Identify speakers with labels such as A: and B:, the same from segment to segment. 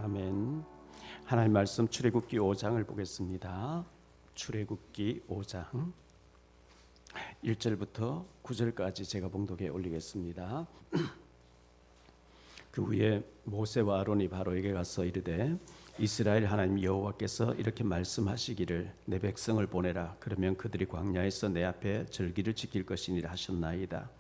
A: 아멘. 하나님 말씀 출애굽기 5장을 보겠습니다. 출애굽기 5장 1절부터 9절까지 제가 봉독에 올리겠습니다. 그 후에 모세와 아론이 바로에게 가서 이르되 이스라엘 하나님 여호와께서 이렇게 말씀하시기를 내 백성을 보내라. 그러면 그들이 광야에서 내 앞에 절기를 지킬 것이니라 하셨나이다.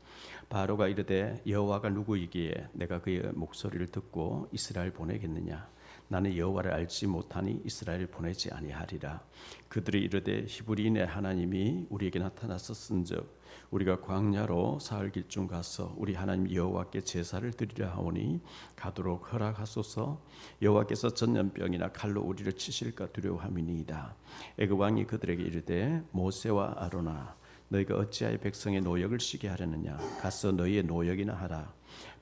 A: 바로가 이르되 여호와가 누구이기에 내가 그의 목소리를 듣고 이스라엘 보내겠느냐. 나는 여호와를 알지 못하니 이스라엘을 보내지 아니하리라. 그들이 이르되 히브리인의 하나님이 우리에게 나타났었은즉 우리가 광야로 사흘 길쯤 가서 우리 하나님 여호와께 제사를 드리려 하오니 가도록 허락하소서. 여호와께서 전염병이나 칼로 우리를 치실까 두려워함이니이다. 애굽 왕이 그들에게 이르되 모세와 아론아 너희가 어찌하여 백성의 노역을 쉬게 하려느냐. 가서 너희의 노역이나 하라.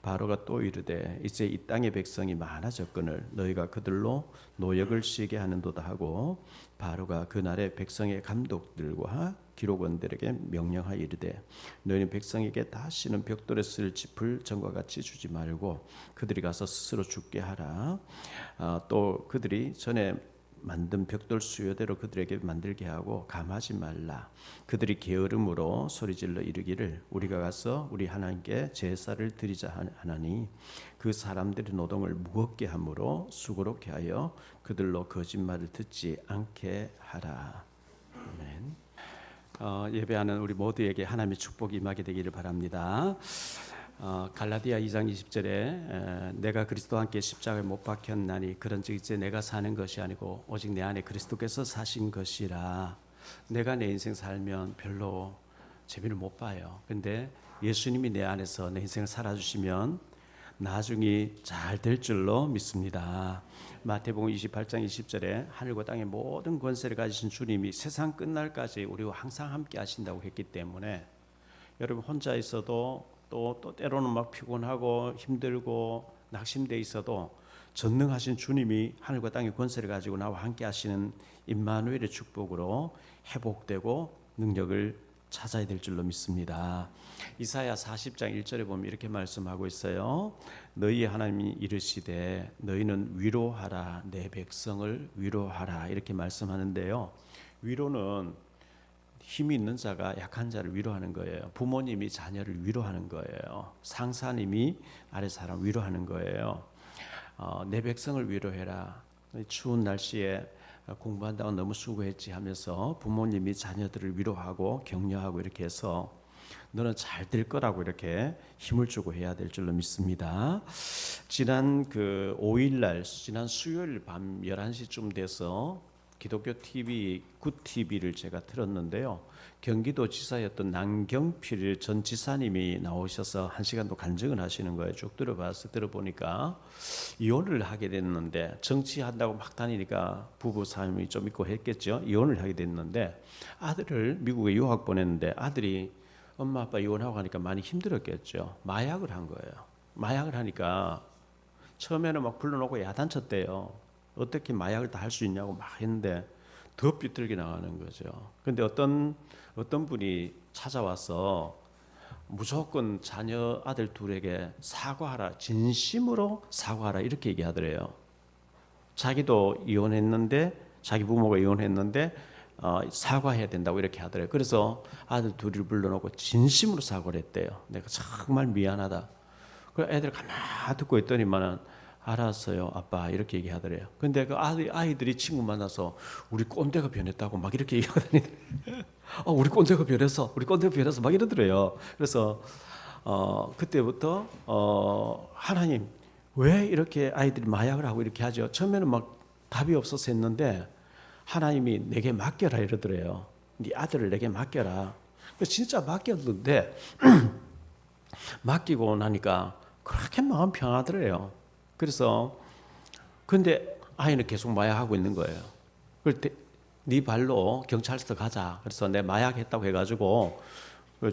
A: 바로가 또 이르되 이제 이 땅의 백성이 많아졌거늘 너희가 그들로 노역을 쉬게 하는도다 하고 바로가 그날에 백성의 감독들과 기록원들에게 명령하여 이르되 너희는 백성에게 다시는 벽돌에 쓸 짚을 전과 같이 주지 말고 그들이 가서 스스로 죽게 하라. 또 그들이 전에 만든 벽돌 수요대로 그들에게 만들게 하고 감하지 말라. 그들이 게으름으로 소리질러 이르기를 우리가 가서 우리 하나님께 제사를 드리자 하나니 그 사람들의 노동을 무겁게 함으로 수고롭게 하여 그들로 거짓말을 듣지 않게 하라. 아멘. 예배하는 우리 모두에게 하나님의 축복이 임하게 되기를 바랍니다. 갈라디아 2장 20절에 내가 그리스도와 함께 십자가에 못 박혔나니 그런즉 이제 내가 사는 것이 아니고 오직 내 안에 그리스도께서 사신 것이라. 내가 내 인생 살면 별로 재미를 못 봐요. 근데 예수님이 내 안에서 내 인생을 살아주시면 나중이 잘 될 줄로 믿습니다. 마태복음 28장 20절에 하늘과 땅의 모든 권세를 가지신 주님이 세상 끝날까지 우리와 항상 함께 하신다고 했기 때문에 여러분 혼자 있어도 또 때로는 막 피곤하고 힘들고 낙심돼 있어도 전능하신 주님이 하늘과 땅의 권세를 가지고 나와 함께 하시는 임마누엘의 축복으로 회복되고 능력을 찾아야 될 줄로 믿습니다. 이사야 40장 1절에 보면 이렇게 말씀하고 있어요. 너희의 하나님이 이르시되 너희는 위로하라. 내 백성을 위로하라. 이렇게 말씀하는데요. 위로는 힘이 있는 자가 약한 자를 위로하는 거예요. 부모님이 자녀를 위로하는 거예요. 상사님이 아래 사람 위로하는 거예요. 내 백성을 위로해라. 추운 날씨에 공부한다고 너무 수고했지 하면서 부모님이 자녀들을 위로하고 격려하고 이렇게 해서 너는 잘 될 거라고 이렇게 힘을 주고 해야 될 줄로 믿습니다. 지난 5일날 지난 수요일 밤 11시쯤 돼서 기독교 TV 굿TV를 제가 틀었는데요. 경기도 지사였던 남경필 전 지사님이 나오셔서 1시간도 간증을 하시는 거예요. 쭉 들어보니까 이혼을 하게 됐는데 정치한다고 막 다니니까 부부 삶이 좀 있고 했겠죠. 이혼을 하게 됐는데 아들을 미국에 유학 보냈는데 아들이 엄마 아빠 이혼하고 하니까 많이 힘들었겠죠. 마약을 한 거예요. 마약을 하니까 처음에는 막 불러놓고 야단쳤대요. 어떻게 마약을 다 할 수 있냐고 막 했는데 더 삐뚤게 나가는 거죠. 근데 어떤 분이 찾아와서 무조건 자녀 아들 둘에게 사과하라, 진심으로 사과하라 이렇게 얘기하더래요. 자기도 이혼했는데 자기 부모가 이혼했는데 사과해야 된다고 이렇게 하더래요. 그래서 아들 둘을 불러놓고 진심으로 사과를 했대요. 내가 정말 미안하다. 그 애들 가만히 듣고 있더니만은 알았어요 아빠 이렇게 얘기하더래요. 근데 그 아이들이 친구 만나서 우리 꼰대가 변했다고 막 이렇게 얘기하더니 우리 꼰대가 변했어 막 이러더래요. 그래서 그때부터 하나님 왜 이렇게 아이들이 마약을 하고 이렇게 하죠. 처음에는 막 답이 없어서 했는데 하나님이 내게 맡겨라 이러더래요. 네 아들을 내게 맡겨라. 진짜 맡겼는데 맡기고 나니까 그렇게 마음 편하더래요. 그래서 근데 아이는 계속 마약하고 있는 거예요. 그럴 때 네 발로 경찰서 가자. 그래서 내 마약했다고 해가지고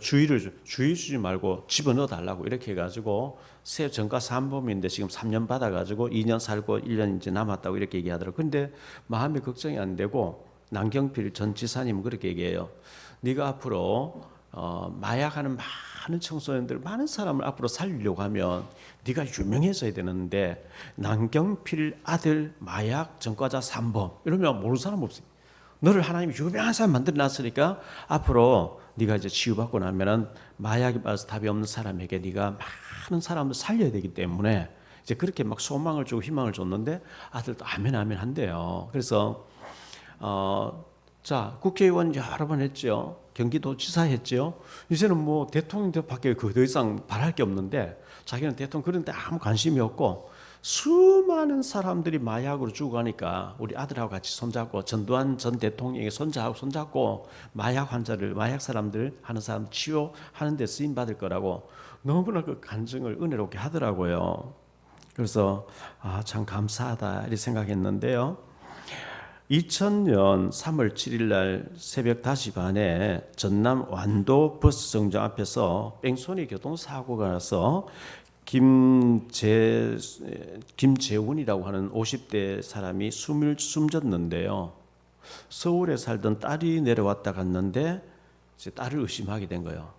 A: 주의 주지 말고 집어넣어 달라고 이렇게 해가지고 새 전과 산범인데 지금 3년 받아가지고 2년 살고 1년 이제 남았다고 이렇게 얘기하더라고요. 근데 마음이 걱정이 안 되고 남경필 전 지사님은 그렇게 얘기해요. 네가 앞으로 마약하는 많은 청소년들, 많은 사람을 앞으로 살리려고 하면 네가 유명해져야 되는데 남경필 아들 마약 전과자 3범 이러면 모르는 사람 없어요. 너를 하나님이 유명한 사람 만들어놨으니까 앞으로 네가 이제 치유받고 나면은 마약에 빠져서 답이 없는 사람에게 네가 많은 사람을 살려야 되기 때문에 이제 그렇게 막 소망을 주고 희망을 줬는데 아들도 아멘 아멘 한대요. 그래서 자, 국회의원 여러 번 했죠. 경기도지사 했죠. 이제는 뭐 대통령밖에 더 이상 바랄 게 없는데 자기는 대통령 그런데 아무 관심이 없고 수많은 사람들이 마약으로 죽어가니까 우리 아들하고 같이 손잡고 전두환 전 대통령의 손자하고 손잡고 마약 환자를 마약 사람들 하는 사람 치유하는 데 쓰임 받을 거라고 너무나 그 간증을 은혜롭게 하더라고요. 그래서 참 감사하다 이렇게 생각했는데요. 2000년 3월 7일 날 새벽 5시 반에 전남 완도 버스 정장 앞에서 뺑소니 교통사고가 나서 김재훈이라고 하는 50대 사람이 숨졌는데요. 서울에 살던 딸이 내려왔다 갔는데 이제 딸을 의심하게 된 거예요.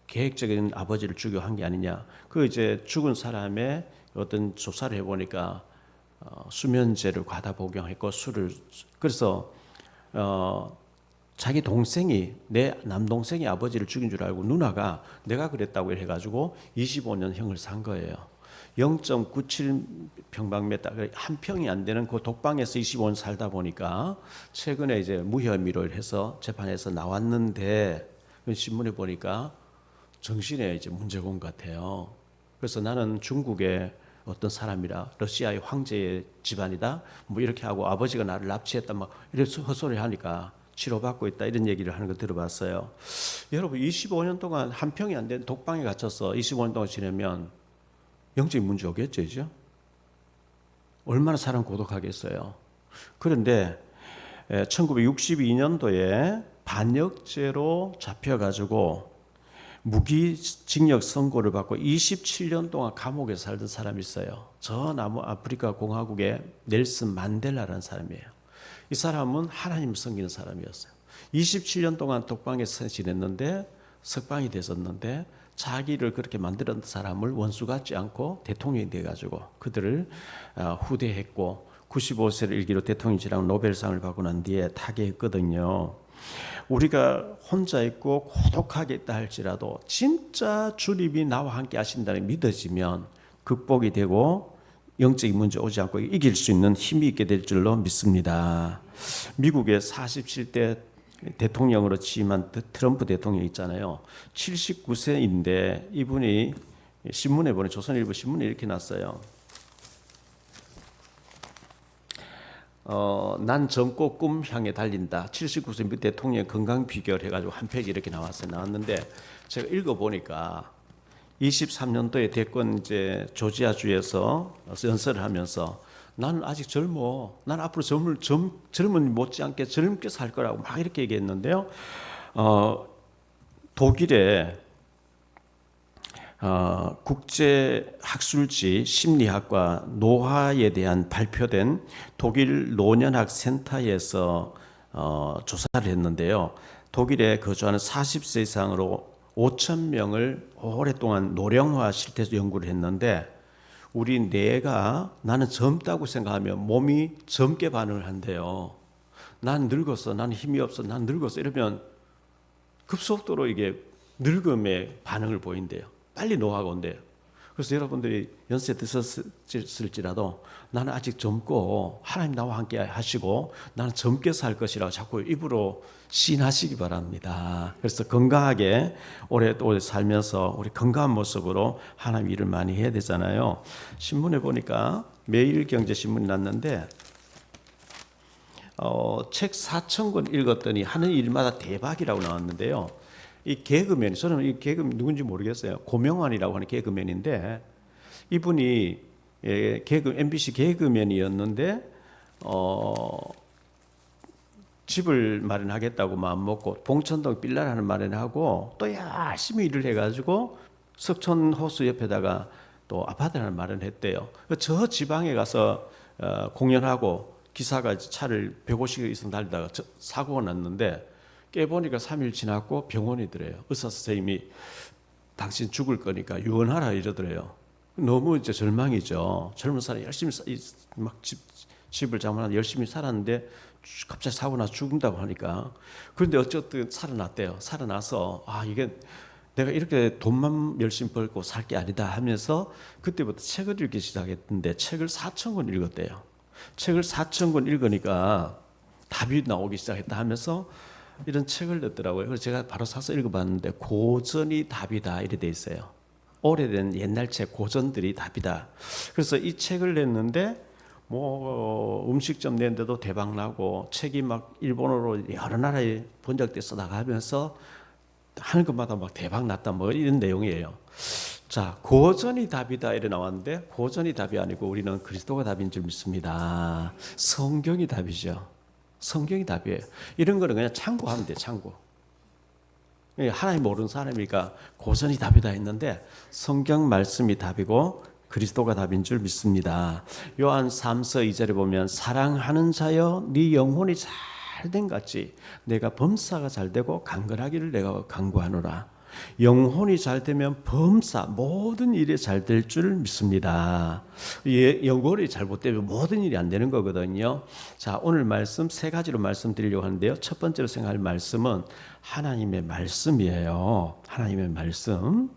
A: 계획적인 아버지를 죽여 한 게 아니냐. 그 이제 죽은 사람의 어떤 조사를 해보니까 수면제를 과다 복용했고 술을 그래서 자기 동생이 내 남동생이 아버지를 죽인 줄 알고 누나가 내가 그랬다고 해가지고 25년 형을 산 거예요. 0.97평방미터 한 평이 안 되는 그 독방에서 25년 살다 보니까 최근에 이제 무혐의로 해서 재판에서 나왔는데 신문에 보니까 정신에 이제 문제가 온 것 같아요. 그래서 나는 중국의 어떤 사람이라 러시아의 황제의 집안이다 뭐 이렇게 하고 아버지가 나를 납치했다 막 이래서 헛소리 하니까 치료받고 있다 이런 얘기를 하는 거 들어봤어요. 여러분 25년 동안 한 평이 안 된 독방에 갇혀서 25년 동안 지내면 영적인 문제 오겠죠, 이제? 얼마나 사람 고독하겠어요. 그런데 1962년도에 반역죄로 잡혀가지고 무기징역 선고를 받고 27년 동안 감옥에 살던 사람이 있어요. 저 남아프리카 공화국의 넬슨 만델라라는 사람이에요. 이 사람은 하나님을 섬기는 사람이었어요. 27년 동안 독방에서 지냈는데 석방이 됐었는데 자기를 그렇게 만들었던 사람을 원수 같지 않고 대통령이 돼가지고 그들을 후대했고 95세를 일기로 대통령이랑 노벨상을 받고 난 뒤에 타계했거든요. 우리가 혼자 있고 고독하게 있다 할지라도 진짜 주님이 나와 함께 하신다는 믿어지면 극복이 되고 영적인 문제 오지 않고 이길 수 있는 힘이 있게 될 줄로 믿습니다. 미국의 47대 대통령으로 취임한 트럼프 대통령 있잖아요. 79세인데 이분이 신문에 보내 조선일보 신문에 이렇게 났어요. 난 젊고 꿈 향해 달린다. 79세 미 대통령 건강 비결 해가지고 한 페이지 이렇게 나왔는데 제가 읽어보니까 23년도에 대권 이제 조지아주에서 연설을 하면서 나는 아직 젊어. 난 앞으로 젊은 못지않게 젊게 살 거라고 막 이렇게 얘기했는데요. 독일의 국제학술지 심리학과 노화에 대한 발표된 독일 노년학 센터에서 조사를 했는데요. 독일에 거주하는 40세 이상으로 5천 명을 오랫동안 노령화 실태에서 연구를 했는데 우리 뇌가 나는 젊다고 생각하면 몸이 젊게 반응을 한대요. 난 늙었어. 난 힘이 없어. 난 늙었어. 이러면 급속도로 이게 늙음의 반응을 보인대요. 빨리 노화가 온대요. 그래서 여러분들이 연세 드셨을지라도 나는 아직 젊고 하나님 나와 함께 하시고 나는 젊게 살 것이라고 자꾸 입으로 시인하시기 바랍니다. 그래서 건강하게 오래 살면서 우리 건강한 모습으로 하나님 일을 많이 해야 되잖아요. 신문에 보니까 매일경제신문이 났는데 책 4,000권 읽었더니 하는 일마다 대박이라고 나왔는데요. 이 개그맨, 저는 이 개그맨 누군지 모르겠어요. 고명환이라고 하는 개그맨인데 이분이 MBC 개그맨이었는데 집을 마련하겠다고 마음먹고 봉천동 빌라라는 마련하고 또 열심히 일을 해가지고 석촌 호수 옆에다가 또 아파트를 마련했대요. 저 지방에 가서 공연하고 기사가 차를 150개 이상 달리다가 사고가 났는데 깨보니까 3일 지났고 병원이더래요. 의사 선생님이 당신 죽을 거니까 유언하라 이러더래요. 너무 이제 절망이죠. 젊은 사람이 열심히 막 집을 장만하고 열심히 살았는데 갑자기 사고 나서 죽는다고 하니까. 그런데 어쨌든 살아났대요. 살아나서 이게 내가 이렇게 돈만 열심히 벌고 살 게 아니다 하면서 그때부터 책을 읽기 시작했는데 책을 4,000권 읽었대요. 책을 4,000권 읽으니까 답이 나오기 시작했다 하면서 이런 책을 냈더라고요. 그래서 제가 바로 사서 읽어봤는데 고전이 답이다 이렇게 돼 있어요. 오래된 옛날 책 고전들이 답이다. 그래서 이 책을 냈는데 음식점 냈는데도 대박 나고 책이 막 일본어로 여러 나라에 번역돼서 나가면서 하는 것마다 막 대박 났다 이런 내용이에요. 자, 고전이 답이다 이래 나왔는데 고전이 답이 아니고 우리는 그리스도가 답인 줄 믿습니다. 성경이 답이죠. 성경이 답이에요. 이런 거는 그냥 참고하면 돼. 참고. 하나님 모르는 사람이니까 고전이 답이다 했는데 성경 말씀이 답이고 그리스도가 답인 줄 믿습니다. 요한 3서 2절에 보면 사랑하는 자여 네 영혼이 잘된 같이 내가 범사가 잘되고 강건하기를 내가 간구하노라. 영혼이 잘되면 범사 모든 일이 잘될 줄 믿습니다. 영혼이 잘못되면 모든 일이 안 되는 거거든요. 자, 오늘 말씀 세 가지로 말씀드리려고 하는데요. 첫 번째로 생각할 말씀은 하나님의 말씀이에요. 하나님의 말씀.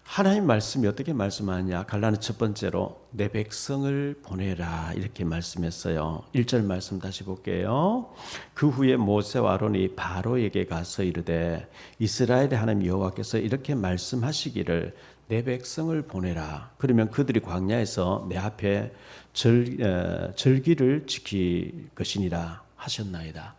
A: 하나님 말씀이 어떻게 말씀하느냐? 갈라는 첫 번째로 내 백성을 보내라 이렇게 말씀했어요. 1절 말씀 다시 볼게요. 그 후에 모세와 아론이 바로에게 가서 이르되 이스라엘의 하나님 여호와께서 이렇게 말씀하시기를 내 백성을 보내라. 그러면 그들이 광야에서 내 앞에 절기를 지킬 것이니라 하셨나이다.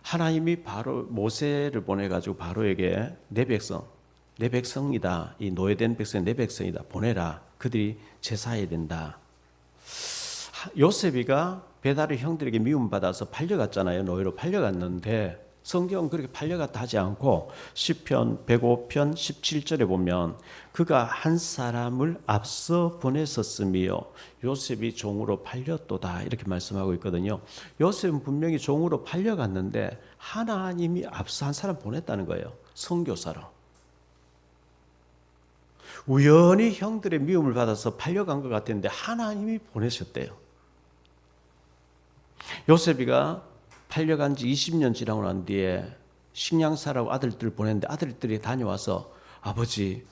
A: 하나님이 바로 모세를 보내가지고 바로에게 내 백성이다. 이 노예된 백성이 내 백성이다. 보내라. 그들이 제사해야 된다. 요셉이가 베다르 형들에게 미움받아서 팔려갔잖아요. 노예로 팔려갔는데 성경은 그렇게 팔려갔다 하지 않고 시편 105편 17절에 보면 그가 한 사람을 앞서 보냈었으며 요셉이 종으로 팔렸도다 이렇게 말씀하고 있거든요. 요셉은 분명히 종으로 팔려갔는데 하나님이 앞서 한 사람 보냈다는 거예요. 선교사로. 우연히 형들의 미움을 받아서 팔려간 것 같았는데 하나님이 보내셨대요. 요셉이가 팔려간 지 20년 지나고 난 뒤에 식량사라고 아들들을 보냈는데 아들들이 다녀와서 아버지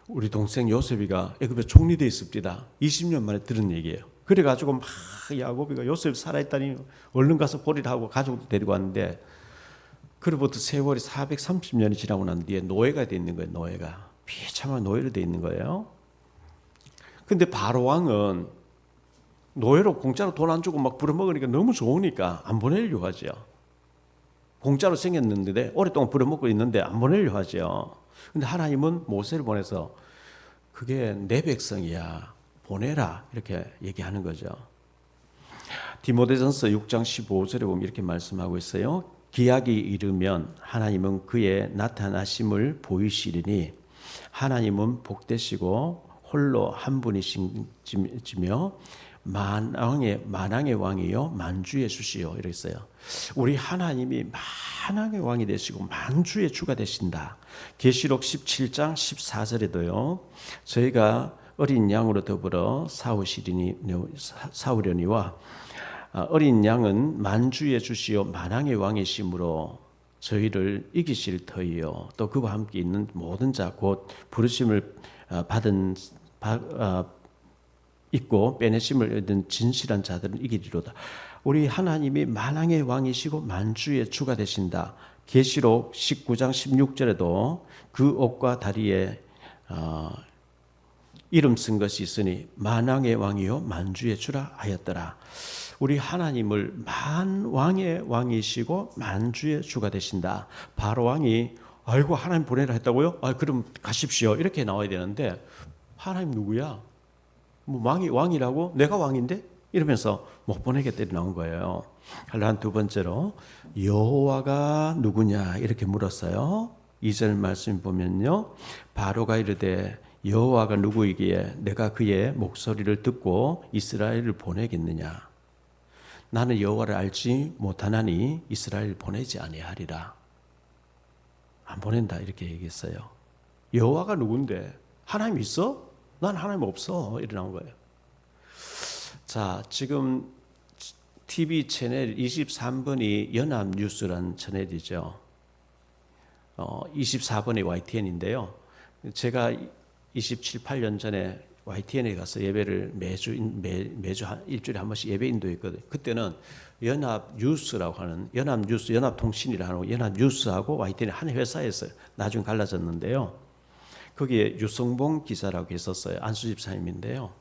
A: 우리 동생 요셉이가 애굽에 총리되어 있습니다. 20년 만에 들은 얘기예요. 그래가지고 막 야곱이가 요셉 살아있다니 얼른 가서 보리라 하고 가족도 데리고 왔는데 그로부터 세월이 430년이 지나고 난 뒤에 노예가 되어 있는 거예요. 노예가. 비참한 노예로 되어 있는 거예요. 근데 바로 왕은 노예로 공짜로 돈 안 주고 막 부려먹으니까 너무 좋으니까 안 보내려고 하죠. 공짜로 생겼는데 오랫동안 부려먹고 있는데 안 보내려고 하죠. 근데 하나님은 모세를 보내서 그게 내 백성이야. 보내라. 이렇게 얘기하는 거죠. 디모데전서 6장 15절에 보면 이렇게 말씀하고 있어요. 기약이 이르면 하나님은 그의 나타나심을 보이시리니 하나님은 복되시고 홀로 한 분이시며 만왕의 왕이요 만주의 주시요 이렇게 있어요. 우리 하나님이 만왕의 왕이 되시고 만주의 주가 되신다. 계시록 17장 14절에도요. 저희가 어린 양으로 더불어 싸우려니와 어린 양은 만주의 주시요 만왕의 왕이시므로 저희를 이기실 터이요 또 그와 함께 있는 모든 자 곧 부르심을 받은 있고 빼내심을 얻은 진실한 자들은 이기리로다. 우리 하나님이 만왕의 왕이시고 만주의 주가 되신다. 계시록 19장 16절에도 그 옷과 다리에 이름 쓴 것이 있으니 만왕의 왕이요 만주의 주라 하였더라. 우리 하나님을 만왕의 왕이시고 만주의 주가 되신다. 바로 왕이 아이고 하나님 보내라 했다고요? 그럼 가십시오. 이렇게 나와야 되는데 하나님 누구야? 왕이라고? 내가 왕인데? 이러면서 못 보내겠다 나온 거예요. 한 두 번째로 여호와가 누구냐 이렇게 물었어요. 2절 말씀 보면요. 바로가 이르되 여호와가 누구이기에 내가 그의 목소리를 듣고 이스라엘을 보내겠느냐. 나는 여호와를 알지 못하나니 이스라엘 보내지 아니하리라. 안 보낸다 이렇게 얘기했어요. 여호와가 누군데? 하나님 있어? 난 하나님 없어. 이래 나온 거예요. 자, 지금 TV 채널 23번이 연합뉴스라는 채널이죠. 24번이 YTN인데요. 제가 27, 8년 전에 YTN에 가서 예배를 매주 일주일에 한 번씩 예배 인도했거든요. 그때는 연합뉴스라고 하는 연합뉴스, 연합통신이라고 하는 연합뉴스하고 YTN이 한 회사였어요. 나중에 갈라졌는데요. 거기에 유성봉 기자라고 있었어요. 안수 집사님인데요.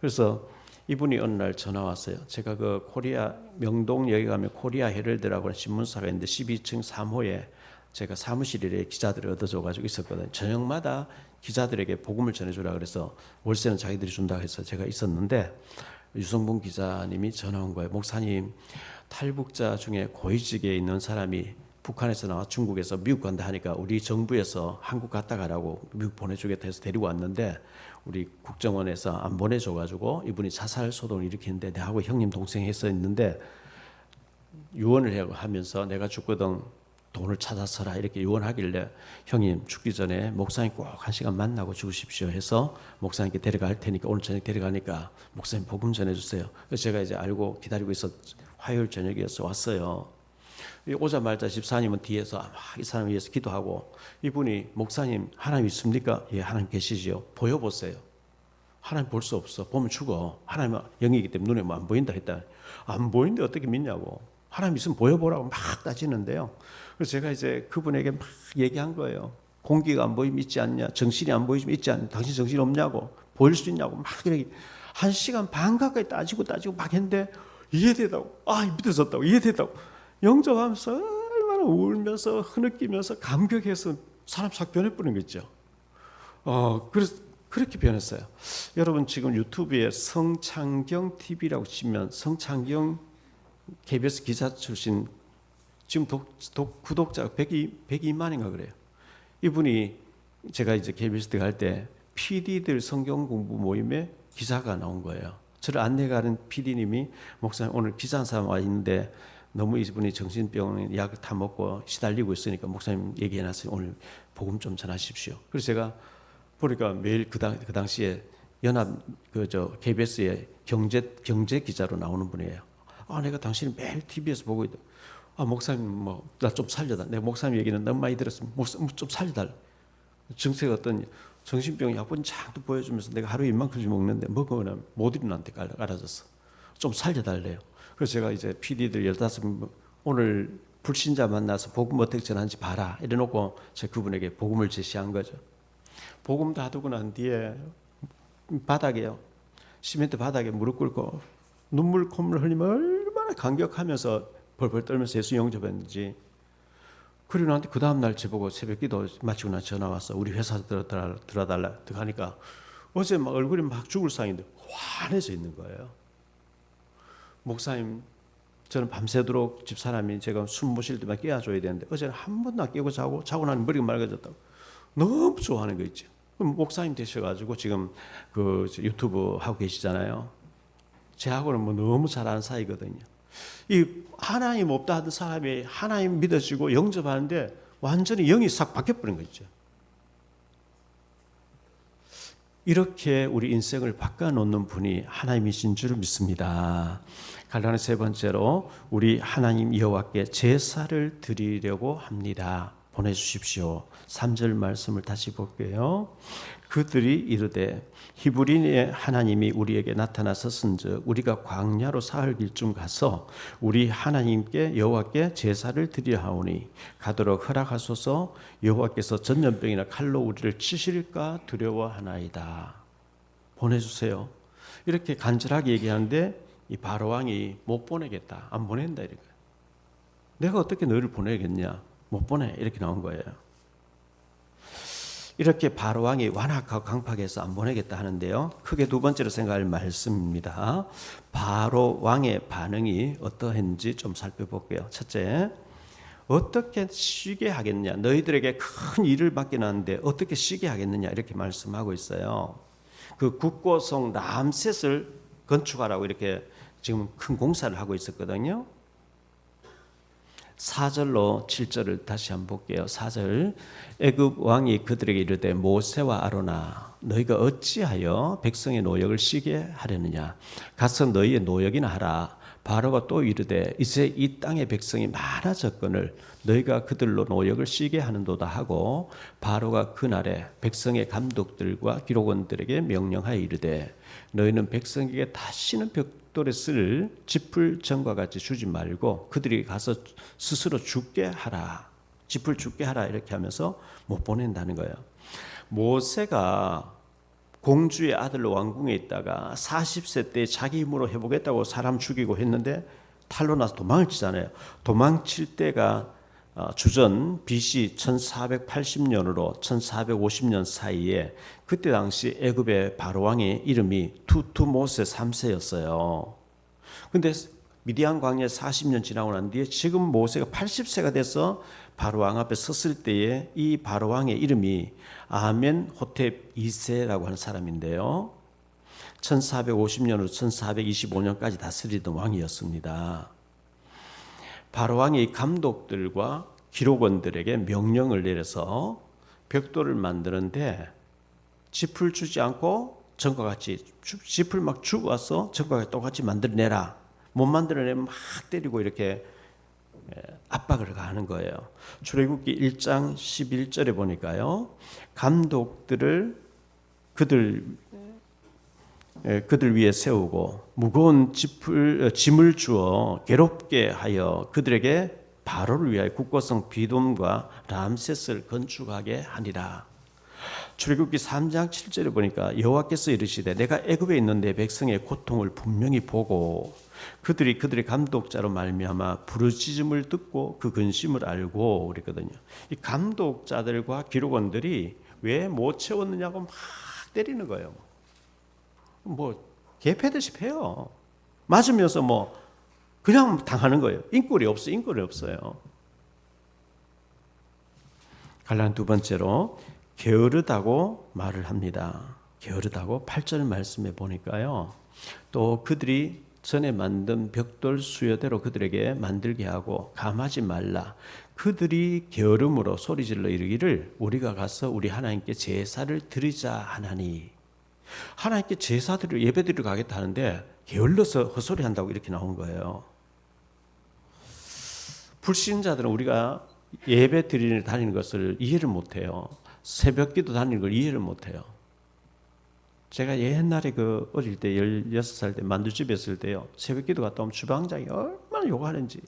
A: 그래서 이분이 어느 날 전화 왔어요. 제가 그 코리아 명동 여기 가면 코리아 헤럴드라고 하는 신문사가 있는데 12층 3호에 제가 사무실에 기자들을 얻어줘가지고 있었거든요. 저녁마다 기자들에게 복음을 전해주라 그래서 월세는 자기들이 준다고 해서 제가 있었는데 유성봉 기자님이 전화 온 거예요. 목사님, 탈북자 중에 고위직에 있는 사람이 북한에서 나와 중국에서 미국 간다 하니까 우리 정부에서 한국 갔다 가라고 미국 보내주겠다 해서 데리고 왔는데 우리 국정원에서 안 보내줘가지고 이분이 자살 소동을 일으키는데 내하고 형님 동생 해서 있는데 유언을 하면서 내가 죽거든 돈을 찾아서라 이렇게 유언하길래 형님 죽기 전에 목사님 꼭 한 시간 만나고 죽으십시오 해서 목사님께 데려갈 테니까 오늘 저녁 데려가니까 목사님 복음 전해주세요. 그래서 제가 이제 알고 기다리고 있었 화요일 저녁이어서 왔어요. 오자마자 집사님은 뒤에서 막 이 사람 위해서 기도하고 이분이 목사님 하나님 있습니까? 예, 하나님 계시지요. 보여보세요. 하나님 볼 수 없어. 보면 죽어. 하나님은 영이기 때문에 눈에 뭐 안 보인다 했다. 안 보이는데 어떻게 믿냐고. 하나님 있으면 보여보라고 막 따지는데요. 그래서 제가 이제 그분에게 막 얘기한 거예요. 공기가 안 보이면 있지 않냐? 정신이 안 보이면 있지 않냐? 당신 정신이 없냐고? 보일 수 있냐고? 막 이렇게 1시간 반 가까이 따지고 막 했는데 이해되다고. 믿어졌다고. 이해되다고. 영접하면서 얼마나 울면서 흐느끼면서 감격해서 사람 싹 변해버린 거 있죠. 그래서 그렇게 변했어요. 여러분 지금 유튜브에 성창경 TV라고 치면 성창경 KBS 기자 출신 지금 구독자 102만인가 그래요. 이분이 제가 이제 KBS 갈 때 PD들 성경 공부 모임에 기사가 나온 거예요. 저를 안내가는 PD님이 목사님 오늘 기자 한 사람 와 있는데 너무 이분이 정신병 약 다 먹고 시달리고 있으니까 목사님 얘기해놨어요. 오늘 복음 좀 전하십시오. 그래서 제가 보니까 매일 그 당시에 연합 KBS의 경제 기자로 나오는 분이에요. 내가 당신을 매일 TV에서 보고 있다. 목사님 나 좀 살려달라. 내가 목사님 얘기는 너무 많이 들었으면 목사님 좀 살려달라. 정세가 어떤 정신병 약분 장도 보여주면서 내가 하루에 이만큼씩 먹는데 먹으면 못 일어나는데 알아졌어. 좀 살려달래요. 그래서 제가 이제 PD들 15명 오늘 불신자 만나서 복음 어떻게 전하는지 봐라 이래놓고 제가 그분에게 복음을 제시한 거죠. 복음 다 두고 난 뒤에 바닥에요. 시멘트 바닥에 무릎 꿇고 눈물 콧물 흘리면 얼마나 감격하면서 벌벌 떨면서 예수 영접했는지. 그리고 나한테 그 다음날 저보고 새벽기도 마치고 나 전화 왔어. 우리 회사 들어달라. 들어가니까 어제 막 얼굴이 막 죽을 상인데 환해져 있는 거예요. 목사님 저는 밤새도록 집사람이 제가 숨 못 쉴 때만 깨워줘야 되는데 어제는 한 번도 안 깨고 자고 나면 머리가 맑아졌다고 너무 좋아하는 거 있죠. 그럼 목사님 되셔가지고 지금 그 유튜브 하고 계시잖아요. 제하고는 뭐 너무 잘 아는 사이거든요. 이 하나님 없다 하던 사람이 하나님 믿어지고 영접하는데 완전히 영이 싹 바뀌어버린 거 있죠. 이렇게 우리 인생을 바꿔놓는 분이 하나님이신 줄 믿습니다. 갈라는 세 번째로 우리 하나님 여호와께 제사를 드리려고 합니다. 보내주십시오. 3절 말씀을 다시 볼게요. 그들이 이르되 히브리의 하나님이 우리에게 나타나셨은즉 우리가 광야로 사흘 길쯤 가서 우리 하나님께 여호와께 제사를 드리려 하오니 가도록 허락하소서. 여호와께서 전염병이나 칼로 우리를 치실까 두려워하나이다. 보내주세요. 이렇게 간절하게 얘기하는데 이 바로 왕이 못 보내겠다. 안 보낸다 이렇게. 내가 어떻게 너희를 보내겠냐? 못 보내. 이렇게 나온 거예요. 이렇게 바로 왕이 완악하고 강팍해서 안 보내겠다 하는데요. 크게 두 번째로 생각할 말씀입니다. 바로 왕의 반응이 어떠했는지 좀 살펴볼게요. 첫째, 어떻게 쉬게 하겠느냐? 너희들에게 큰 일을 맡겨놨는데 어떻게 쉬게 하겠느냐? 이렇게 말씀하고 있어요. 그 국고성 람셋을 건축하라고 이렇게 지금 큰 공사를 하고 있었거든요. 4절로 7절을 다시 한번 볼게요. 4절 애굽 왕이 그들에게 이르되 모세와 아로나 너희가 어찌하여 백성의 노역을 쉬게 하려느냐 가서 너희의 노역이나 하라. 바로가 또 이르되 이제 이 땅의 백성이 많아졌거늘 너희가 그들로 노역을 쉬게 하는도다 하고 바로가 그날에 백성의 감독들과 기록원들에게 명령하여 이르되 너희는 백성에게 다시는 벽돌에 쓸 짚을 전과 같이 주지 말고 그들이 가서 스스로 죽게 하라. 짚을 죽게 하라 이렇게 하면서 못 보낸다는 거예요. 모세가 공주의 아들로 왕궁에 있다가 40세 때 자기 힘으로 해보겠다고 사람 죽이고 했는데 탈로 나서 도망을 치잖아요. 도망칠 때가 주전 BC 1480년으로 1450년 사이에 그때 당시 애굽의 바로왕의 이름이 투투모세 3세였어요. 근데 미디안 광야 40년 지나고 난 뒤에 지금 모세가 80세가 돼서 바로왕 앞에 섰을 때에 이 바로왕의 이름이 아멘호텝 2세라고 하는 사람인데요. 1450년으로 1425년까지 다스리던 왕이었습니다. 바로왕이 감독들과 기록원들에게 명령을 내려서 벽돌을 만드는데 짚을 주지 않고 전과 같이 짚을 막 주고 와서 전과 같이 똑같이 만들어내라. 못 만들어내면 막 때리고 이렇게 압박을 가하는 거예요. 출애굽기 1장 11절에 보니까요. 감독들을 그들 위에 세우고 무거운 짐을 주어 괴롭게 하여 그들에게 바로를 위하여 국고성 비돔과 람세스를 건축하게 하니라. 출애굽기 3장 7절에 보니까 여호와께서 이르시되 내가 애굽에 있는 내 백성의 고통을 분명히 보고 그들이 그들의 감독자로 말미암아 부르짖음을 듣고 그 근심을 알고 그랬거든요. 이 감독자들과 기록원들이 왜 못 채웠느냐고 막 때리는 거예요. 뭐 개패듯이 패요. 맞으면서 뭐 그냥 당하는 거예요. 인권이 없어요. 갈라는 두 번째로 게으르다고 말을 합니다. 게으르다고 8절 말씀에 보니까요. 또 그들이 전에 만든 벽돌 수요대로 그들에게 만들게 하고 감하지 말라. 그들이 게으름으로 소리질러 이르기를 우리가 가서 우리 하나님께 제사를 드리자 하나니. 하나님께 제사 드리러 예배 드리러 가겠다 하는데 게을러서 헛소리 한다고 이렇게 나온 거예요. 불신자들은 우리가 예배 드리러 다니는 것을 이해를 못해요. 새벽기도 다니는 걸 이해를 못해요. 제가 옛날에 어릴 때 16살 때 만두집에 있을 때요. 새벽기도 갔다 오면 주방장이 얼마나 욕하는지.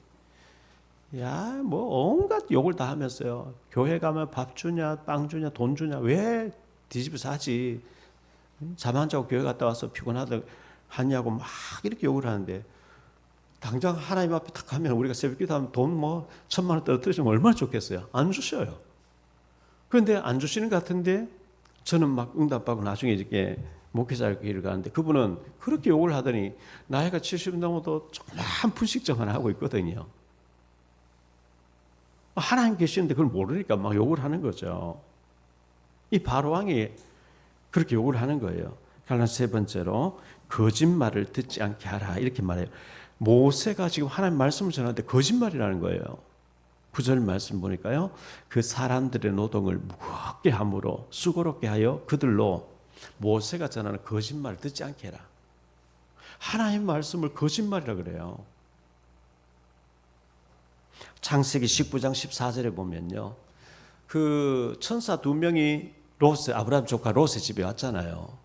A: 야, 뭐 온갖 욕을 다 하면서요. 교회 가면 밥 주냐, 빵 주냐, 돈 주냐. 왜 뒤집어서 하지? 잠 안 자고 교회 갔다 와서 피곤하냐고 막 이렇게 욕을 하는데 당장 하나님 앞에 탁 가면 우리가 새벽기도 하면 돈 1,000만 원 떨어뜨리면 얼마나 좋겠어요. 안 주셔요. 그런데 안 주시는 것 같은데 저는 막 응답받고 나중에 이렇게 목회자 길을 가는데 그분은 그렇게 욕을 하더니 나이가 70 넘어도 조그만 분식점 하나 하고 있거든요. 하나님 계시는데 그걸 모르니까 막 욕을 하는 거죠. 이 바로왕이 그렇게 욕을 하는 거예요. 갈라 세 번째로 거짓말을 듣지 않게 하라 이렇게 말해요. 모세가 지금 하나님 말씀을 전하는데 거짓말이라는 거예요. 9절 말씀 보니까요. 그 사람들의 노동을 무겁게 함으로 수고롭게 하여 그들로 모세가 전하는 거짓말을 듣지 않게 해라. 하나님 말씀을 거짓말이라 그래요. 창세기 19장 14절에 보면요. 그 천사 2명이 아브라함 조카 롯의 집에 왔잖아요.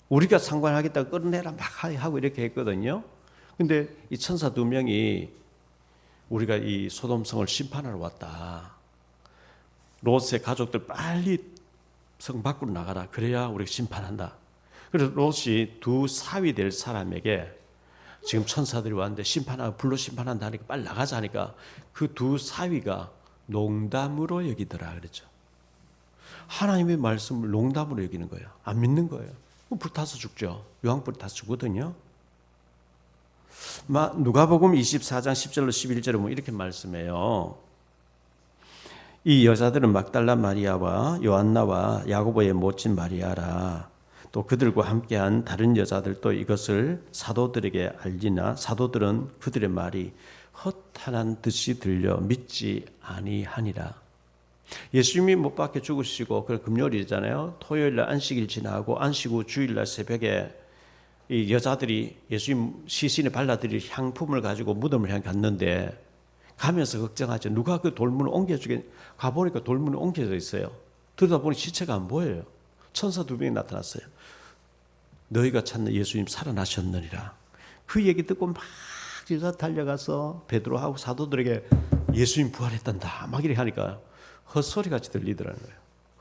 A: 우리가 상관하겠다고 끌어내라 막 하고 이렇게 했거든요. 근데 이 천사 2명이 우리가 이 소돔성을 심판하러 왔다. 롯의 가족들 빨리 성 밖으로 나가라. 그래야 우리가 심판한다. 그래서 롯이 두 사위 될 사람에게 지금 천사들이 왔는데 불로 심판한다 하니까 빨리 나가자 하니까 그 두 사위가 농담으로 여기더라 그랬죠. 하나님의 말씀을 농담으로 여기는 거예요. 안 믿는 거예요. 불타서 죽죠. 유황불이 타서 죽거든요. 누가복음 24장 10절로 11절에 보면 이렇게 말씀해요. 이 여자들은 막달라 마리아와 요한나와 야고보의 모친 마리아라. 또 그들과 함께한 다른 여자들도 이것을 사도들에게 알리나 사도들은 그들의 말이 헛하는 듯이 들려 믿지 아니하니라. 예수님이 못 박혀 죽으시고 그 금요일이잖아요. 토요일날 안식일 지나고 안식 후 주일날 새벽에 이 여자들이 예수님 시신에 발라드릴 향품을 가지고 무덤을 향해 갔는데 가면서 걱정하죠. 누가 그 돌문을 옮겨주게 가보니까 돌문이 옮겨져 있어요. 들여다보니 시체가 안 보여요. 천사 2명이 나타났어요. 너희가 찾는 예수님 살아나셨느니라. 그 얘기 듣고 막 여자 달려가서 베드로하고 사도들에게 예수님 부활했단다 막 이렇게 하니까 헛소리같이 들리더라는 거예요.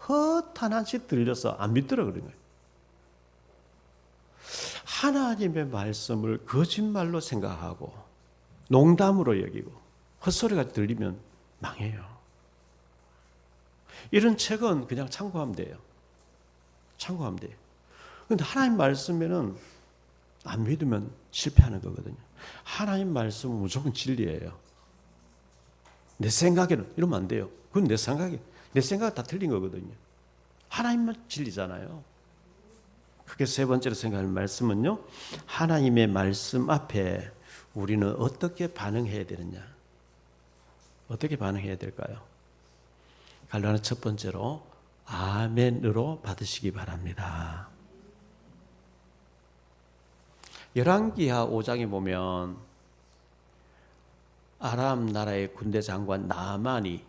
A: 헛하나씩 들려서 안 믿더라 그런 거예요. 하나님의 말씀을 거짓말로 생각하고 농담으로 여기고 헛소리같이 들리면 망해요. 이런 책은 그냥 참고하면 돼요. 참고하면 돼요. 그런데 하나님 말씀에는 안 믿으면 실패하는 거거든요. 하나님 말씀은 무조건 진리예요. 내 생각에는 이러면 안 돼요. 그건 내 생각이 다 틀린 거거든요. 하나님만 진리잖아요. 그게 세 번째로 생각할 말씀은요. 하나님의 말씀 앞에 우리는 어떻게 반응해야 되느냐. 어떻게 반응해야 될까요? 갈라는 첫 번째로 아멘으로 받으시기 바랍니다. 열왕기하 5장에 보면 아람 나라의 군대 장관 나아만이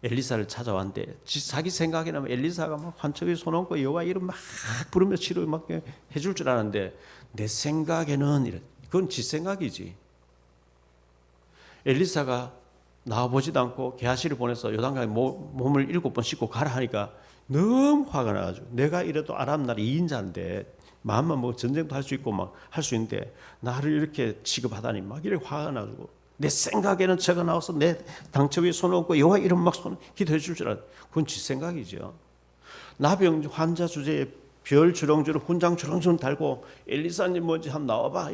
A: 엘리사를 찾아왔는데 자기 생각에는 엘리사가 막 환청에 손 얹고 여호와 이름 막 부르며 치료 막 해줄 줄 알았는데 내 생각에는 그건 지 생각이지. 엘리사가 나와보지도 않고 게하시를 보내서 요단강에 몸을 7번 씻고 가라 하니까 너무 화가 나가지고 내가 이래도 아람 나라 2인자인데 마음만 뭐 전쟁도 할 수 있고 막 할 수 있는데 나를 이렇게 취급하다니 막 이렇게 화가 나가지고 내 생각에는 제가 나와서 내 당처 위에 손을 얹고 여호와 이름 막 기도해 줄 줄 알아. 그건 지 생각이죠. 나병 환자 주제에 별 주렁주렁 훈장 주렁주렁 달고 엘리사님 뭔지 한번 나와봐.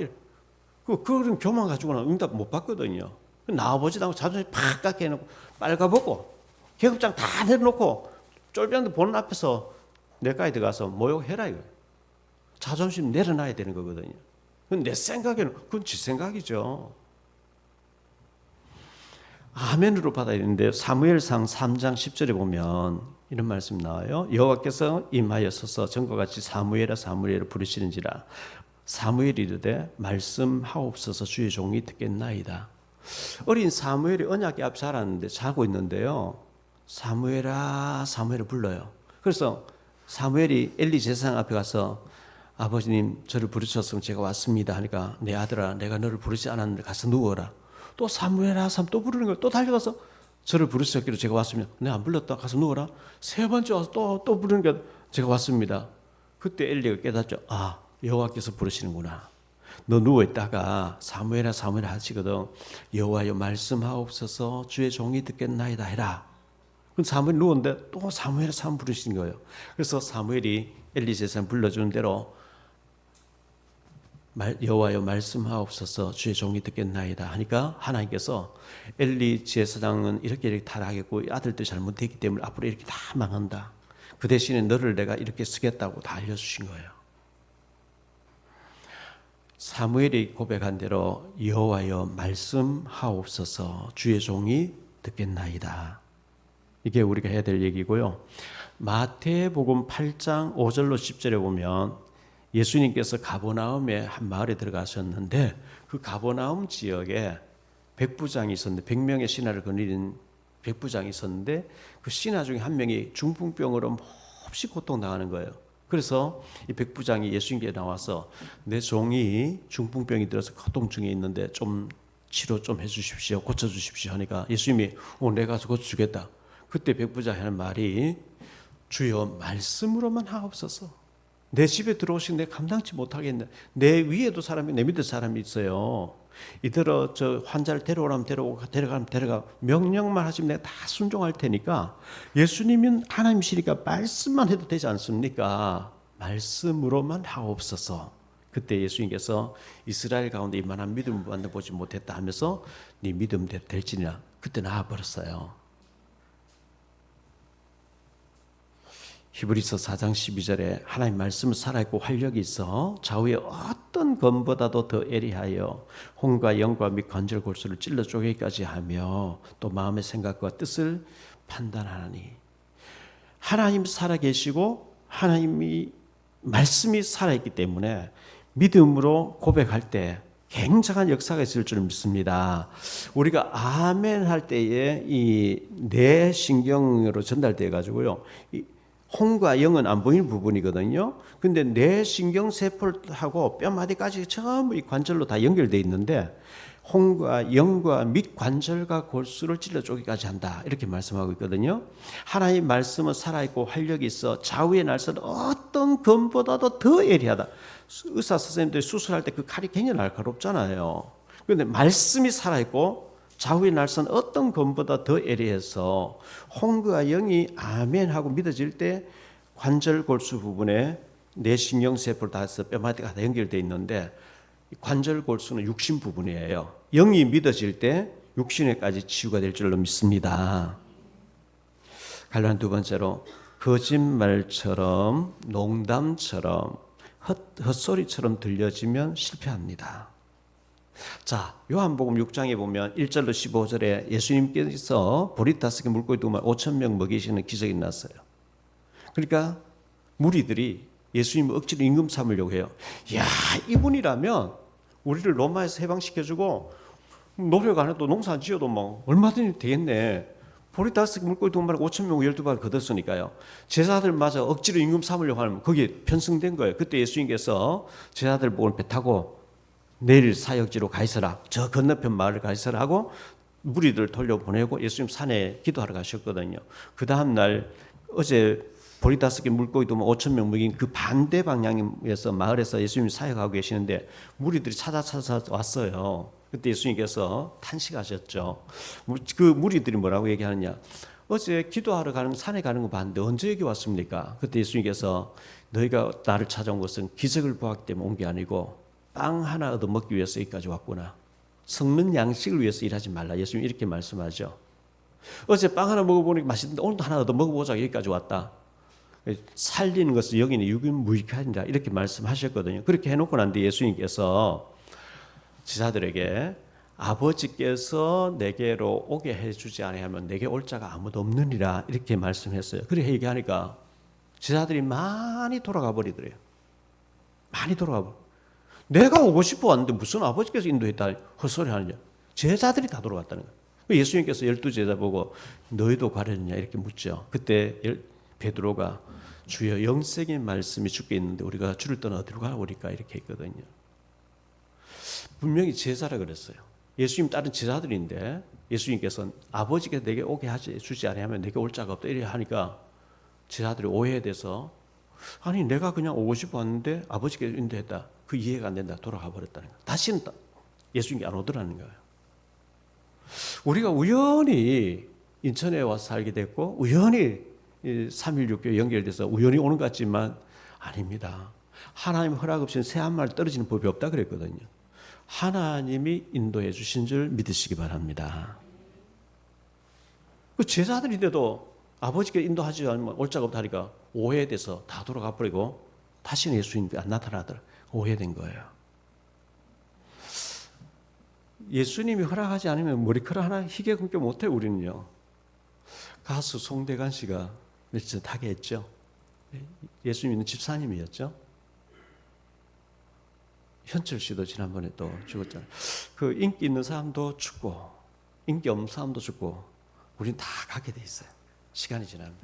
A: 그런 교만 가지고는 응답 못 받거든요. 나와보지도 않고 자존심 팍 깎게 해놓고 빨가벗고 계급장 다 내려놓고 쫄병들 보는 앞에서 내과에 들어가서 모욕해라 이거예요. 자존심 내려놔야 되는 거거든요. 내 생각에는 그건 지 생각이죠. 아멘으로 받아야 되는데 사무엘상 3장 10절에 보면 이런 말씀 나와요. 여호와께서 임하여서서 전과 같이 사무엘아 사무엘을 부르시는지라 사무엘이 이르되 말씀하옵소서 주의 종이 듣겠나이다. 어린 사무엘이 언약궤 앞 자랐는데 자고 있는데요. 사무엘아 사무엘을 불러요. 그래서 사무엘이 엘리 제사장 앞에 가서 아버지님 저를 부르셨으면 제가 왔습니다 하니까 내 아들아 내가 너를 부르지 않았는데 가서 누워라. 또 사무엘아 또 부르는 거예요. 또 달려가서 저를 부르셨기로 제가 왔습니다. 내가 안 불렀다 가서 누워라. 세 번째 와서 또 부르는 게 제가 왔습니다. 그때 엘리가 깨닫죠. 아 여호와께서 부르시는구나. 너 누워있다가 사무엘아 사무엘아 하시거든. 여호와여 말씀하옵소서 주의 종이 듣겠나이다 해라. 그럼 사무엘이 누웠는데 또 사무엘아 사무엘 부르신 거예요. 그래서 사무엘이 엘리 제사장 불러주는 대로 여호와여 말씀하옵소서 주의 종이 듣겠나이다 하니까 하나님께서 엘리 제사장은 이렇게 타락했고 아들도 잘못했기 때문에 앞으로 이렇게 다 망한다. 그 대신에 너를 내가 이렇게 쓰겠다고 다 알려주신 거예요. 사무엘이 고백한 대로 여호와여 말씀하옵소서 주의 종이 듣겠나이다. 이게 우리가 해야 될 얘기고요. 마태복음 8장 5절로 10절에 보면 예수님께서 가버나움의 한 마을에 들어가셨는데 그 가버나움 지역에 백부장이 있었는데 100명의 신하를 거느린 백부장이 있었는데 그 신하 중에 한 명이 중풍병으로 몹시 고통당하는 거예요. 그래서 이 백부장이 예수님께 나와서 내 종이 중풍병이 들어서 고통중에 있는데 좀 치료 좀 해주십시오. 고쳐주십시오 하니까 예수님이 내가 가서 고쳐주겠다. 그때 백부장이 하는 말이 주여 말씀으로만 하옵소서. 내 집에 들어오신 내 감당치 못하겠네. 내 위에도 사람이 내 밑에 사람이 있어요. 이대로 저 환자를 데려오라면 데려오고 데려가면 데려가 명령만 하시면 내가 다 순종할 테니까 예수님은 하나님이시니까 말씀만 해도 되지 않습니까? 말씀으로만 하옵소서. 그때 예수님께서 이스라엘 가운데 이만한 믿음을 만나보지 못했다 하면서 네 믿음대로 될지니라 그때 나와버렸어요. 히브리서 4장 12절에 하나님 말씀은 살아있고 활력이 있어 좌우의 어떤 검보다도 더 예리하여 혼과 영과 및 관절 골수를 찔러 쪼개기까지 하며 또 마음의 생각과 뜻을 판단하니. 하나님 살아계시고 하나님이 말씀이 살아있기 때문에 믿음으로 고백할 때 굉장한 역사가 있을 줄 믿습니다. 우리가 아멘 할 때에 이 뇌 신경으로 전달돼 가지고요. 혼과 영은 안 보이는 부분이거든요. 근데 뇌 신경 세포하고 뼈마디까지 전부 이 관절로 다 연결돼 있는데 혼과 영과 및 관절과 골수를 찔러 쪼개기까지 한다. 이렇게 말씀하고 있거든요. 하나님 말씀은 살아있고 활력이 있어 좌우의 날선 어떤 검보다도 더 예리하다. 의사 선생님들이 수술할 때 그 칼이 굉장히 날카롭잖아요. 그런데 말씀이 살아있고 좌우의 날선 어떤 검보다 더 예리해서 혼과 영이 아멘 하고 믿어질 때 관절 골수 부분에 뇌신경세포를 다 해서 뼈마디가 다 연결되어 있는데 관절 골수는 육신 부분이에요. 영이 믿어질 때 육신에까지 치유가 될 줄로 믿습니다. 갈라는 두 번째로 거짓말처럼 농담처럼 헛소리처럼 들려지면 실패합니다. 자, 요한복음 6장에 보면 1절로 15절에 예수님께서 보리 5개 물고기 2마리 5,000명 먹이시는 기적이 났어요. 그러니까 무리들이 예수님을 억지로 임금 삼으려고 해요. 야, 이분이라면 우리를 로마에서 해방시켜주고 노력 안 해도 농사 안 지어도 뭐 얼마든지 되겠네. 보리 5개 물고기 2마리 5,000명 12발 거뒀으니까요. 제자들마저 억지로 임금 삼으려고 하면 거기에 편승된 거예요. 그때 예수님께서 제자들 보고 배 타고 내일 사역지로 가 있어라. 저 건너편 마을을 가 있어라 하고 무리들을 돌려보내고 예수님 산에 기도하러 가셨거든요. 그 다음 날 어제 보리 5개 물고기도 5,000명 먹인 그 반대 방향에서 마을에서 예수님이 사역하고 계시는데 무리들이 찾아 왔어요. 그때 예수님께서 탄식하셨죠. 그 무리들이 뭐라고 얘기하느냐. 어제 기도하러 가는 산에 가는 거 봤는데 언제 여기 왔습니까? 그때 예수님께서 너희가 나를 찾아온 것은 기적을 보았기 때문에 온 게 아니고 빵 하나 얻어 먹기 위해서 여기까지 왔구나. 성는 양식을 위해서 일하지 말라. 예수님 이렇게 말씀하죠. 어제 빵 하나 먹어보니까 맛있는데 오늘도 하나 얻어 먹어보자. 여기까지 왔다. 살리는 것은 여기는 유기무익하니라 이렇게 말씀하셨거든요. 그렇게 해놓고 난 뒤에 예수님께서 지사들에게 아버지께서 내게로 오게 해주지 아니하면 내게 올 자가 아무도 없느니라 이렇게 말씀했어요. 그렇게 얘기하니까 지사들이 많이 돌아가 버리더래요. 많이 돌아가 버려. 내가 오고 싶어 왔는데 무슨 아버지께서 인도했다 헛소리 하느냐. 제자들이 다 돌아갔다는 거예요. 예수님께서 12제자 보고 너희도 가려느냐 이렇게 묻죠. 그때 베드로가 주여 영생의 말씀이 주께 있는데 우리가 주를 떠나 어디로 가오리까 이렇게 했거든요. 분명히 제자라 그랬어요. 예수님 다른 제자들인데 예수님께서 아버지께서 내게 오게 주지 아니하면 내게 올 자가 없다 이렇게 하니까 제자들이 오해돼서 아니 내가 그냥 오고 싶어 왔는데 아버지께서 인도했다. 그 이해가 안 된다. 돌아가 버렸다는 거예요. 다시는 예수님께 안 오더라는 거예요. 우리가 우연히 인천에 와서 살게 됐고 우연히 3.16교회 연결돼서 우연히 오는 것 같지만 아닙니다. 하나님 허락 없이는 새 한 마리 떨어지는 법이 없다 그랬거든요. 하나님이 인도해 주신 줄 믿으시기 바랍니다. 그 제자들인데도 아버지께 인도하지 않으면 올 자가 없다니까 오해돼서 다 돌아가 버리고 다시는 예수님이 안 나타나더라. 오해된 거예요. 예수님이 허락하지 않으면 머리카락 하나 희게 끊겨 못해 우리는요. 가수 송대관 씨가 며칠 타게 했죠. 예수님 있는 집사님이었죠. 현철 씨도 지난번에 또 죽었잖아요. 그 인기 있는 사람도 죽고 인기 없는 사람도 죽고 우리는 다 가게 돼 있어요. 시간이 지나면.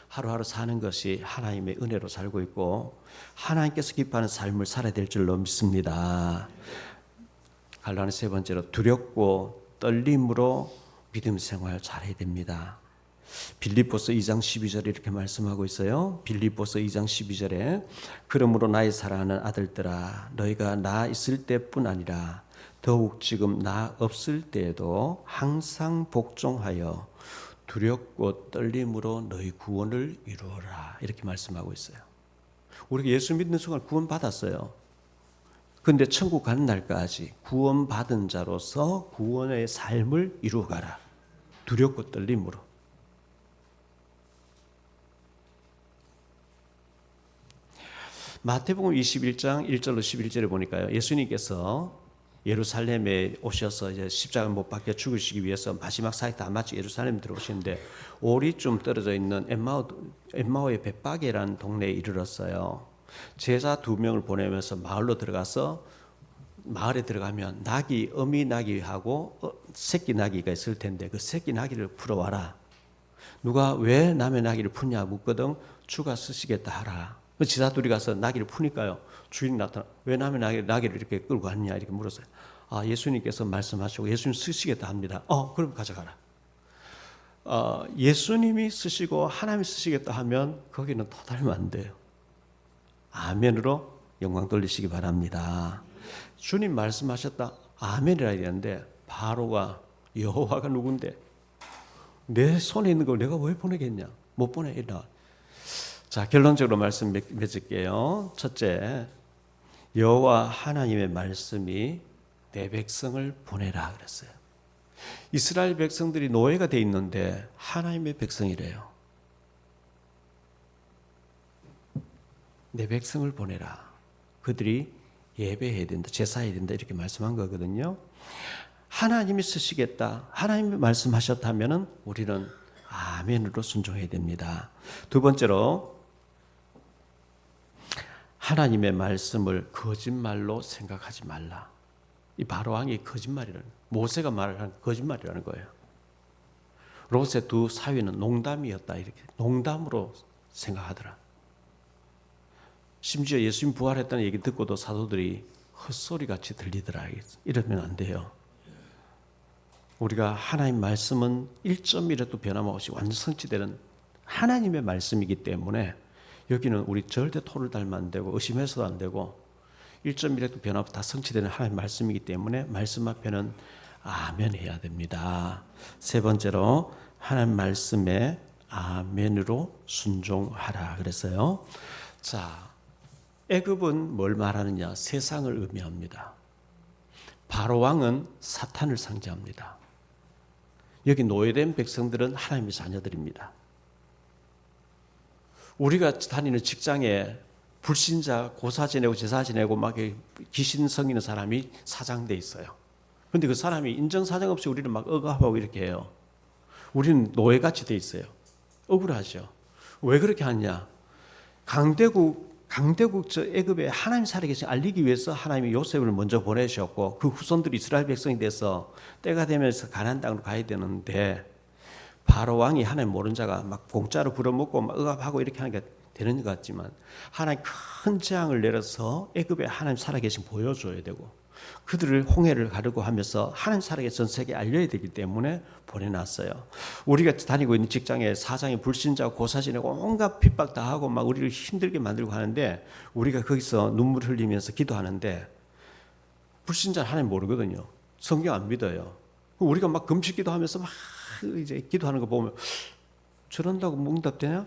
A: 하루하루 사는 것이 하나님의 은혜로 살고 있고 하나님께서 기뻐하는 삶을 살아야 될 줄로 믿습니다. 갈라는 세 번째로 두렵고 떨림으로 믿음 생활 잘해야 됩니다. 빌립보서 2장 12절에 이렇게 말씀하고 있어요. 빌립보서 2장 12절에 그러므로 나의 사랑하는 아들들아 너희가 나 있을 때뿐 아니라 더욱 지금 나 없을 때에도 항상 복종하여 두렵고 떨림으로 너희 구원을 이루어라 이렇게 말씀하고 있어요. 우리가 예수 믿는 순간 구원 받았어요. 그런데 천국 가는 날까지 구원받은 자로서 구원의 삶을 이루어가라. 두렵고 떨림으로. 마태복음 21장 1절로 11절에 보니까요. 예수님께서 예루살렘에 오셔서 이제 십자가 못 박혀 죽으시기 위해서 마지막 사역 다 마치고 예루살렘에 들어오시는데 오리쯤 떨어져 있는 엠마오의 벳바게라는 동네에 이르렀어요. 제자 2명을 보내면서 마을로 들어가서 마을에 들어가면 낙이 어미 나귀하고 새끼 나귀가 있을 텐데 그 새끼 나귀를 풀어와라. 누가 왜 남의 나귀를 푸냐 묻거든 주가 쓰시겠다 하라. 그 지사 둘이 가서 나귀를 푸니까요. 주인이 나타나 왜 남의 나귀를 이렇게 끌고 왔냐 이렇게 물었어요. 아, 예수님께서 말씀하시고 예수님 쓰시겠다 합니다. 그럼 가져가라. 예수님이 쓰시고 하나님이 쓰시겠다 하면 거기는 더 달면 안 돼요. 아멘으로 영광 돌리시기 바랍니다. 주님 말씀하셨다. 아멘이라 되는데 바로가 여호와가 누군데 내 손에 있는 걸 내가 왜 보내겠냐? 못 보내겠나? 자, 결론적으로 말씀 맺을게요. 첫째, 여호와 하나님의 말씀이 내 백성을 보내라 그랬어요. 이스라엘 백성들이 노예가 돼 있는데 하나님의 백성이래요. 내 백성을 보내라. 그들이 예배해야 된다, 제사해야 된다 이렇게 말씀한 거거든요. 하나님이 쓰시겠다, 하나님이 말씀하셨다면 우리는 아멘으로 순종해야 됩니다. 두 번째로 하나님의 말씀을 거짓말로 생각하지 말라. 이 바로왕이 거짓말이라는, 모세가 말하는 거짓말이라는 거예요. 롯의 두 사위는 농담이었다 이렇게 농담으로 생각하더라. 심지어 예수님 부활했다는 얘기 듣고도 사도들이 헛소리같이 들리더라. 이러면 안 돼요. 우리가 하나님 말씀은 1.1에도 변함없이 완전 성취되는 하나님의 말씀이기 때문에 여기는 우리 절대 토를 달면 안 되고 의심해서도 안 되고 1.1에도 변함없이 다 성취되는 하나님 말씀이기 때문에 말씀 앞에는 아멘 해야 됩니다. 세 번째로 하나님 말씀에 아멘으로 순종하라 그랬어요. 자, 애굽은 뭘 말하느냐? 세상을 의미합니다. 바로왕은 사탄을 상징합니다. 여기 노예된 백성들은 하나님의 자녀들입니다. 우리가 다니는 직장에 불신자 고사 지내고 제사 지내고 막 귀신 성기는 사람이 사장돼 있어요. 그런데 그 사람이 인정사정 없이 우리를 막 억압하고 이렇게 해요. 우리는 노예같이 돼 있어요. 억울하죠. 왜 그렇게 하냐? 강대국 저 애굽에 하나님 살아계신 알리기 위해서 하나님이 요셉을 먼저 보내셨고 그 후손들이 이스라엘 백성이 돼서 때가 되면서 가나안 땅으로 가야 되는데 바로 왕이 하나님 모르는 자가 막 공짜로 부려먹고 막 억압하고 이렇게 하는 게 되는 것 같지만 하나님 큰 재앙을 내려서 애굽에 하나님 살아계신 보여줘야 되고 그들을 홍해를 가르고 하면서 하나님 살아계신 전 세계에 알려야 되기 때문에 보내놨어요. 우리가 다니고 있는 직장에 사장이 불신자고 고사 지내고 온갖 핍박 다 하고 막 우리를 힘들게 만들고 하는데 우리가 거기서 눈물 흘리면서 기도하는데 불신자는 하나님 모르거든요. 성경 안 믿어요. 우리가 막 금식 기도하면서 막 이제 기도하는 거 보면 저런다고 응답되냐?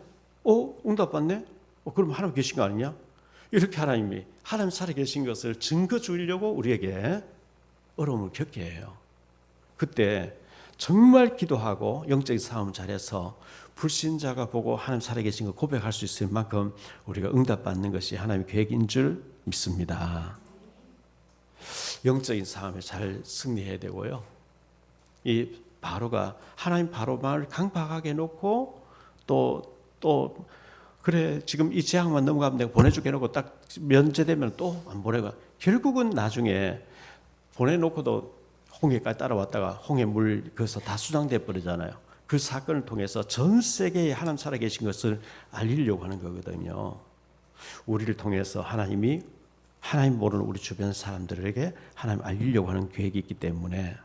A: 응답 받네? 그럼 하나님 계신 거 아니냐? 이렇게 하나님이 하나님 살아계신 것을 증거 주려고 우리에게 어려움을 겪게 해요. 그때 정말 기도하고 영적인 싸움 잘해서 불신자가 보고 하나님 살아계신 걸 고백할 수 있을 만큼 우리가 응답받는 것이 하나님의 계획인 줄 믿습니다. 영적인 싸움에 잘 승리해야 되고요. 이 바로가 하나님 바로 말을 강박하게 놓고 또 그래 지금 이 재앙만 넘어가면 내가 보내줄게 해놓고 딱 면제되면 또 안 보내고 결국은 나중에 보내놓고도 홍해까지 따라왔다가 홍해 물 거기서 다 수장돼 버리잖아요. 그 사건을 통해서 전 세계에 하나님 살아계신 것을 알리려고 하는 거거든요. 우리를 통해서 하나님이 하나님 모르는 우리 주변 사람들에게 하나님 알리려고 하는 계획이 있기 때문에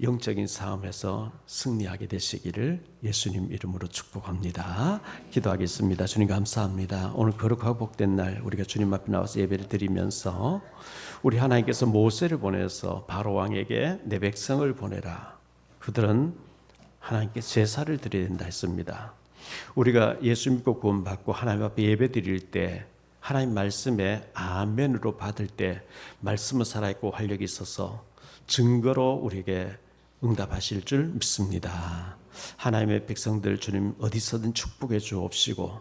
A: 영적인 싸움에서 승리하게 되시기를 예수님 이름으로 축복합니다. 기도하겠습니다. 주님 감사합니다. 오늘 거룩하고 복된 날 우리가 주님 앞에 나와서 예배를 드리면서 우리 하나님께서 모세를 보내서 바로 왕에게 내 백성을 보내라. 그들은 하나님께 제사를 드려야 된다 했습니다. 우리가 예수 믿고 구원받고 하나님 앞에 예배 드릴 때 하나님 말씀에 아멘으로 받을 때 말씀은 살아있고 활력이 있어서 증거로 우리에게 응답하실 줄 믿습니다. 하나님의 백성들 주님 어디서든 축복해 주옵시고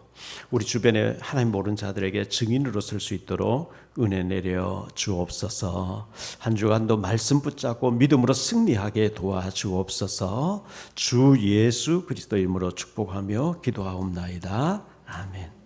A: 우리 주변에 하나님 모르는 자들에게 증인으로 설 수 있도록 은혜 내려 주옵소서. 한 주간도 말씀 붙잡고 믿음으로 승리하게 도와주옵소서. 주 예수 그리스도 이름으로 축복하며 기도하옵나이다. 아멘.